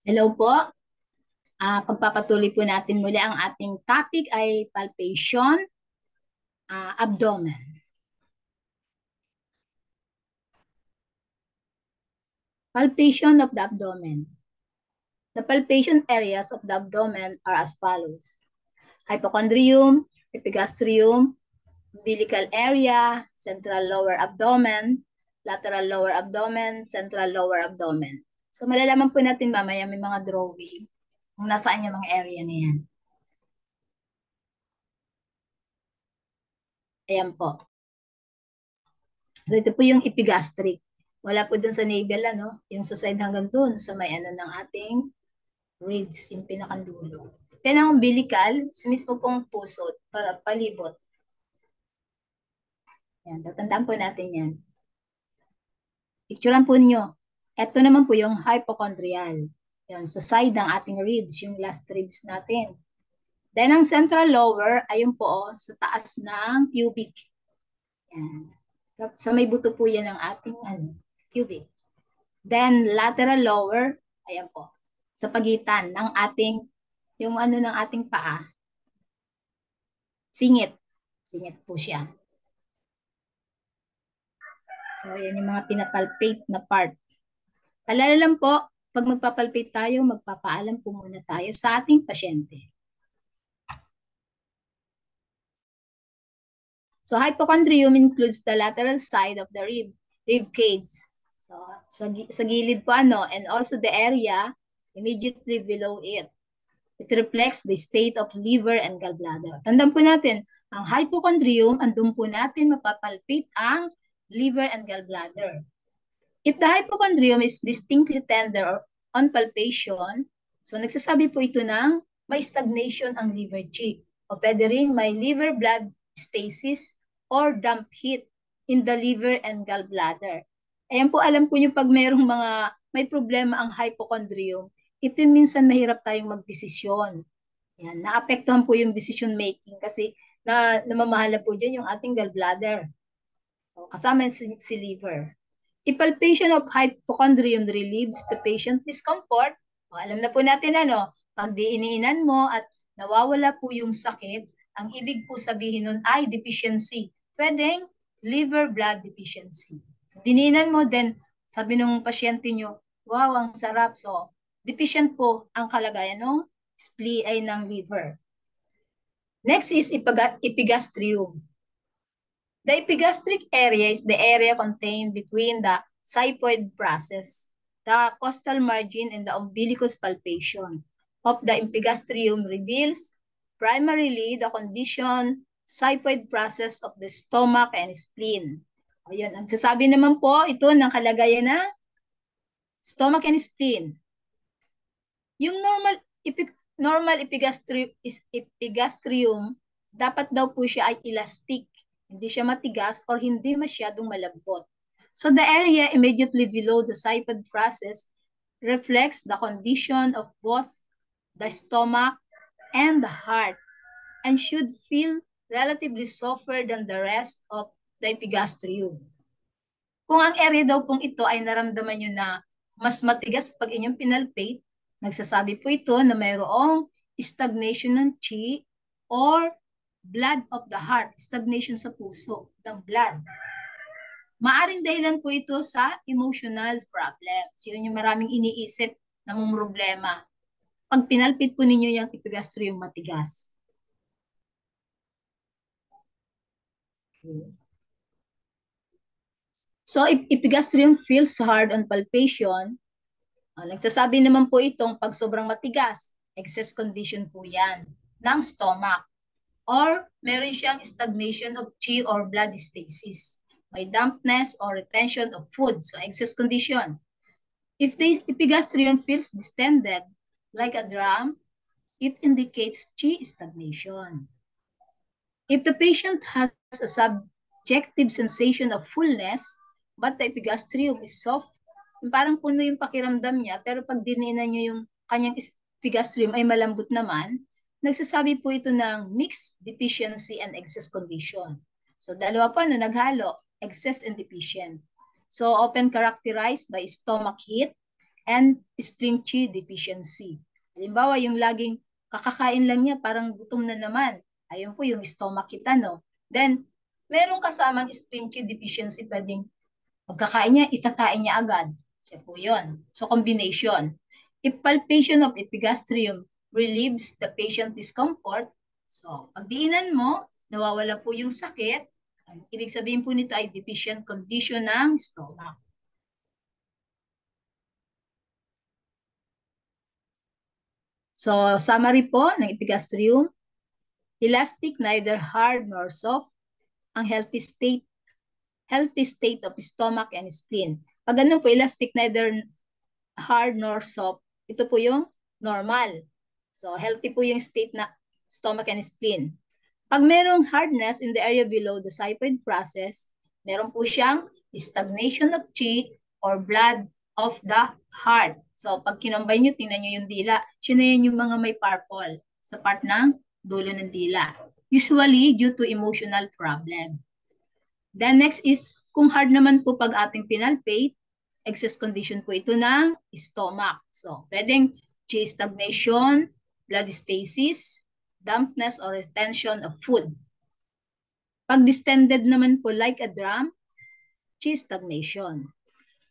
Hello po. Pagpapatuloy po natin muli ang ating topic ay palpation, abdomen. Palpation of the abdomen. The palpation areas of the abdomen are as follows: hypochondrium, epigastrium, umbilical area, central lower abdomen, lateral lower abdomen, central lower abdomen. So malalaman po natin mamaya may mga drawing kung nasaan yung mga area na yan. Ayan po. So ito po yung epigastric. Wala po dun sa navel, ano? Yung sa side hanggang dun sa may ano ng ating ribs, yung pinakandulo. Then ang umbilical, sa mismo pong puso, palibot. Yan, tatandaan po natin yan. Picturean po nyo. Ito naman po yung hypochondrial. Yan, sa side ng ating ribs, yung last ribs natin. Then ang central lower, ayun po sa taas ng pubic. Yan. Sa may buto po yan ng ating pubic. Then lateral lower, ayan po, sa pagitan ng ating, yung ano ng ating paa, singit. Singit po siya. So, yan yung mga pinapalpate na part. Alala lang po, pag magpapalpate tayo, magpapaalam po muna tayo sa ating pasyente. So, hypochondrium includes the lateral side of the rib cage. So, sa gilid po ano, and also the area immediately below it. It reflects the state of liver and gallbladder. Tandaan po natin, ang hypochondrium, andun po natin mapapalpate ang liver and gallbladder. If the hypochondrium is distinctly tender or on palpation, so nagsasabi po ito ng may stagnation ang liver chi. O pwede rin may liver blood stasis or damp heat in the liver and gallbladder. Ayan po, alam po nyo pag may problema ang hypochondrium, ito minsan mahirap tayong magdesisyon. Yan, naapektuhan po yung decision making kasi namamahala po dyan yung ating gallbladder. So, kasama si liver. If palpation of hypochondrium relieves the patient discomfort, alam na po natin ano, pag diiniinan mo at nawawala po yung sakit, ang ibig po sabihin nun ay deficiency. Pwedeng liver blood deficiency. So, diniinan mo, then sabi ng pasyente nyo, wow, ang sarap. So, deficient po ang kalagayan ng spleen ay ng liver. Next is epigastrium. The epigastric area is the area contained between the xiphoid process, the costal margin, and the umbilicus palpation of the epigastrium reveals primarily the condition xiphoid process of the stomach and spleen. Ayun, ang sasabi naman po ito ng kalagayan ng stomach and spleen. Yung normal epigastrium, dapat daw po siya ay elastic, hindi siya matigas or hindi masyadong malambot. So the area immediately below the xiphoid process reflects the condition of both the stomach and the heart and should feel relatively softer than the rest of the epigastrium. Kung ang area daw pong ito ay naramdaman nyo na mas matigas pag inyong pinalpate, nagsasabi po ito na mayroong stagnation ng chi or blood of the heart, stagnation sa puso ng blood. Maaring dahilan po ito sa emotional problems. Yun yung maraming iniisip na mong problema. Pag pinalpit po ninyo yung epigastrium matigas. So, if epigastrium feels hard on palpation, nagsasabi naman po itong pag sobrang matigas, excess condition po yan ng stomach. Or meron siyang stagnation of chi or blood stasis. May dampness or retention of food, so excess condition. If the epigastrium feels distended, like a drum, it indicates chi stagnation. If the patient has a subjective sensation of fullness, but the epigastrium is soft, parang puno yung pakiramdam niya, pero pag diniinan niyo yung kanyang epigastrium ay malambot naman, nagsasabi po ito ng mixed deficiency and excess condition. So dalawa pa na naghalo, excess and deficient. So often characterized by stomach heat, and spleen chi deficiency. Halimbawa, yung laging kakakain lang niya, parang gutom na naman. Ayun po yung stomach kita, no? Then, merong kasamang spleen chi deficiency, pwedeng pagkakain niya, itatain niya agad. Siya po yun. So, combination. If palpation of epigastrium relieves the patient discomfort, so, pagdiinan mo, nawawala po yung sakit, ibig sabihin po nito ay deficient condition ng stomach. So, summary po ng epigastrium, elastic, neither hard nor soft, ang healthy state of stomach and spleen. Pag ganun po, elastic, neither hard nor soft, ito po yung normal. So, healthy po yung state na stomach and spleen. Pag merong hardness in the area below the xiphoid process, meron po siyang stagnation of chi or blood of the heart. So, pag kinombine nyo, tingnan nyo yung dila. Siya na yan yung mga may purple sa part ng dulo ng dila. Usually, due to emotional problem. Then next is, kung hard naman po pag ating pinalpate, excess condition po ito ng stomach. So, pwedeng chi stagnation, blood stasis, dampness or retention of food. Pag distended naman po like a drum, chi stagnation.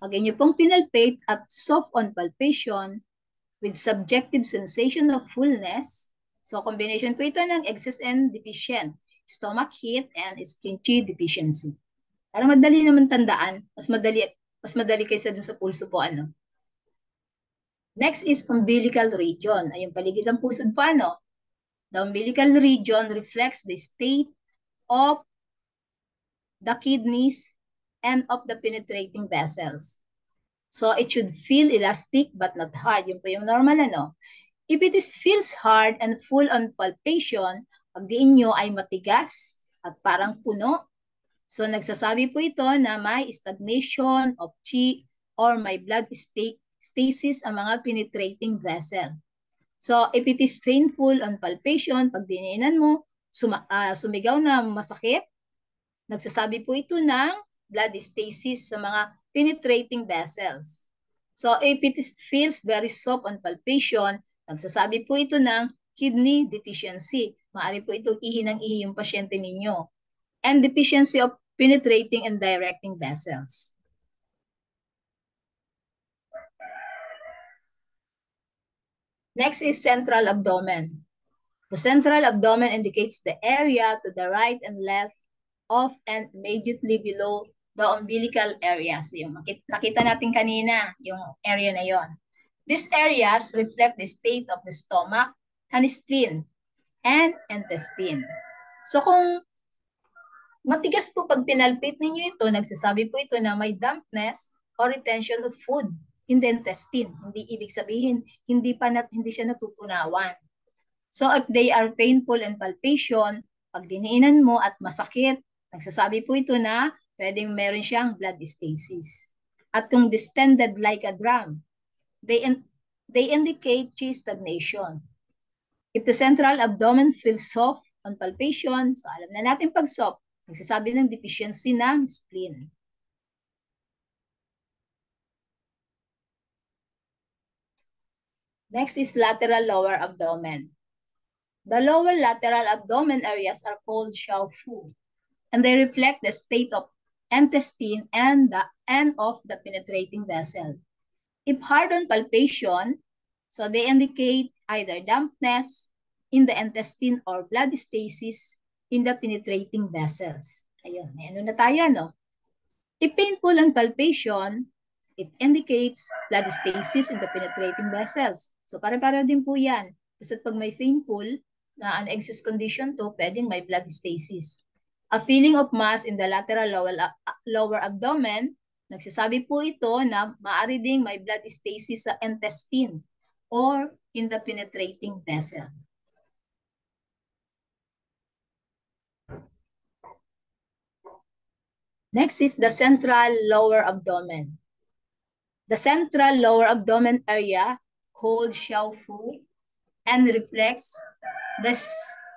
Pag inyo pong pinalpate at soft on palpation with subjective sensation of fullness, so combination po ito ng excess and deficient, stomach heat and spleen chi deficiency. Para madali naman tandaan, mas madali kaysa dun sa pulso po ano. Next is umbilical region. Ay, yung paligid ng pusod po ano. The umbilical region reflects the state of the kidneys and of the penetrating vessels. So it should feel elastic but not hard. Yung po yung normal ano. If it feels hard and full on palpation, pag diin nyo ay matigas at parang puno. So nagsasabi po ito na may stagnation of chi or may blood stasis ang mga penetrating vessel. So, if it is painful on palpation, pag diniinan mo, sumigaw na masakit, nagsasabi po ito ng blood stasis sa mga penetrating vessels. So, if it feels very soft on palpation, nagsasabi po ito ng kidney deficiency. Maaari po itong ihi ng ihi yung pasyente ninyo. And deficiency of penetrating and directing vessels. Next is central abdomen. The central abdomen indicates the area to the right and left of and immediately below the umbilical area. So yung nakita natin kanina, yung area na yon. These areas reflect the state of the stomach and spleen and intestine. So kung matigas po pag pinalpit ninyo ito, nagsasabi po ito na may dampness or retention of food in the intestine. Hindi ibig sabihin, hindi siya natutunawan. So if they are painful and palpation, pag diniinan mo at masakit, nagsasabi po ito na pwedeng meron siyang blood stasis. At kung distended like a drum, they indicate chi stagnation. If the central abdomen feels soft on palpation, so alam na natin pag soft, nagsasabi ng deficiency ng spleen. Next is lateral lower abdomen. The lower lateral abdomen areas are called xiaofu, and they reflect the state of intestine and the end of the penetrating vessel. If hard on palpation, so they indicate either dampness in the intestine or blood stasis in the penetrating vessels. Ayun, may ano na tayo, no? If painful on palpation, it indicates blood stasis in the penetrating vessels. So pare-pareho din po yan. Kasi pag may painful na an excess condition to, pwedeng may blood stasis. A feeling of mass in the lateral lower abdomen, nagsasabi po ito na maaari ding may blood stasis sa intestine or in the penetrating vessel. Next is the central lower abdomen. The central lower abdomen area called xiaofu and reflects the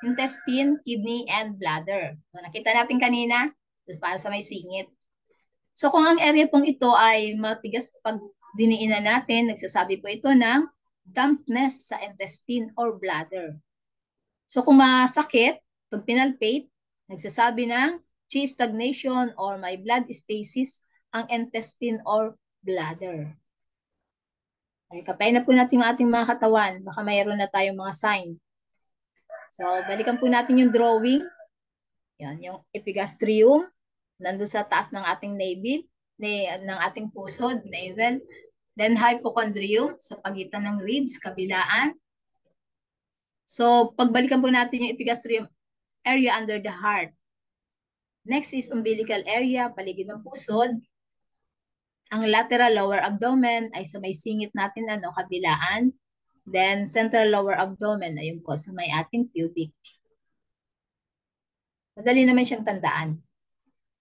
intestine, kidney, and bladder. So, nakita natin kanina, para sa may singit. So kung ang area pong ito ay matigas pag diniinan natin, nagsasabi po ito ng dampness sa intestine or bladder. So kung masakit, pag pinalpate, nagsasabi ng chi stagnation or may blood stasis ang intestine or bladder. Okay, kapain na po natin yung ating mga katawan. Baka mayroon na tayong mga sign. So, balikan po natin yung drawing. Yan, yung epigastrium. Nandun sa taas ng ating navel, ng ating pusod, navel. Then, hypochondrium sa pagitan ng ribs, kabilaan. So, pagbalikan po natin yung epigastrium area under the heart. Next is umbilical area, paligid ng pusod. Ang lateral lower abdomen ay sa may singit natin, kabilaan. Then, central lower abdomen, ayun po, sa may ating pubic. Madali naman siyang tandaan.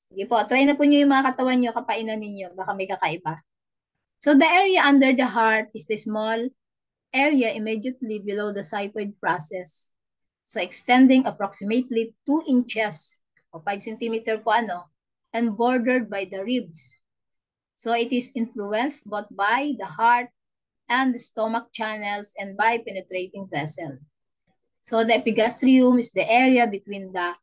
Sige po, try na po niyo yung mga katawan niyo, kapainan ninyo, baka may kakaiba. So, the area under the heart is the small area immediately below the xiphoid process. So, extending approximately 2 inches o 5 centimeter po and bordered by the ribs. So, it is influenced both by the heart and the stomach channels and by penetrating vessel. So, the epigastrium is the area between the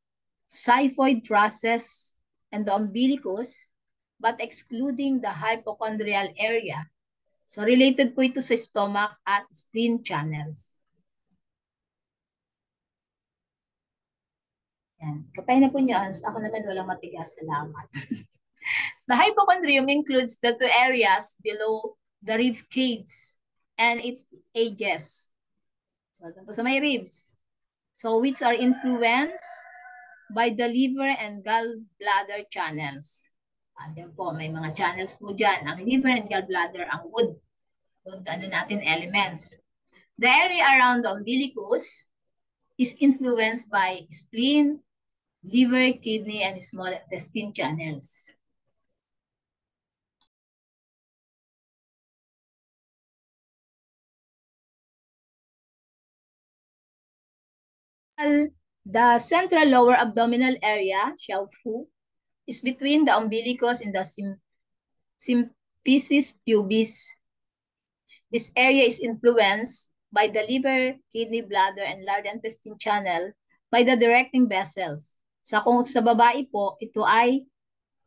xiphoid process and the umbilicus, but excluding the hypochondrial area. So, related po ito sa stomach at spleen channels. Yan. Kapay na po nyo. Ako naman walang matigas. Salamat. The hypochondrium includes the two areas below the rib cage and its edges. So, sa may ribs. So, which are influenced by the liver and gallbladder channels. Diyan po, may mga channels po dyan. Ang liver and gallbladder, ang wood natin, elements. The area around the umbilicus is influenced by spleen, liver, kidney, and small intestine channels. The central lower abdominal area, Xiaofu, is between the umbilicus and the symphysis pubis. This area is influenced by the liver, kidney, bladder, and large intestine channel by the directing vessels. So kung sa babae po, ito ay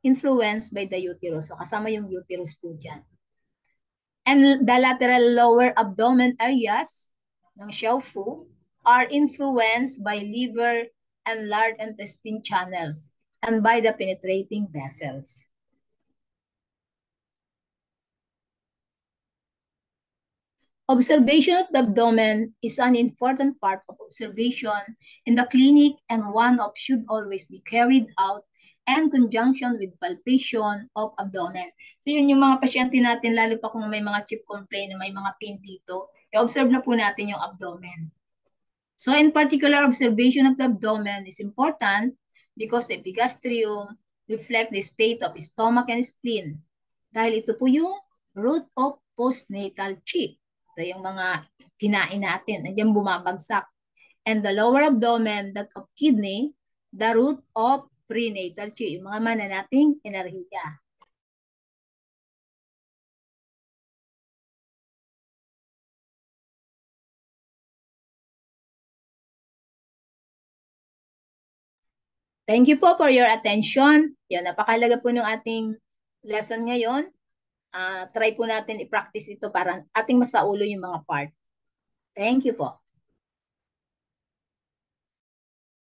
influenced by the uterus. So kasama yung uterus po dyan. And the lateral lower abdomen areas ng Xiaofu are influenced by liver and large intestine channels and by the penetrating vessels. Observation of the abdomen is an important part of observation in the clinic and one of should always be carried out in conjunction with palpation of abdomen. So yun yung mga pasyente natin, lalo pa kung may mga chip complaint na may mga pain dito, i-observe na po natin yung abdomen. So in particular, observation of the abdomen is important because the epigastrium reflect the state of stomach and spleen. Dahil ito po yung root of postnatal chi. Ito yung mga kinain natin. Nandiyan bumabagsak. And the lower abdomen, that of kidney, the root of prenatal chi. Yung mga mana nating enerhiya. Thank you po for your attention. Yan, napakalaga po ng ating lesson ngayon. Try po natin i-practice ito para ating masaulo yung mga part. Thank you po.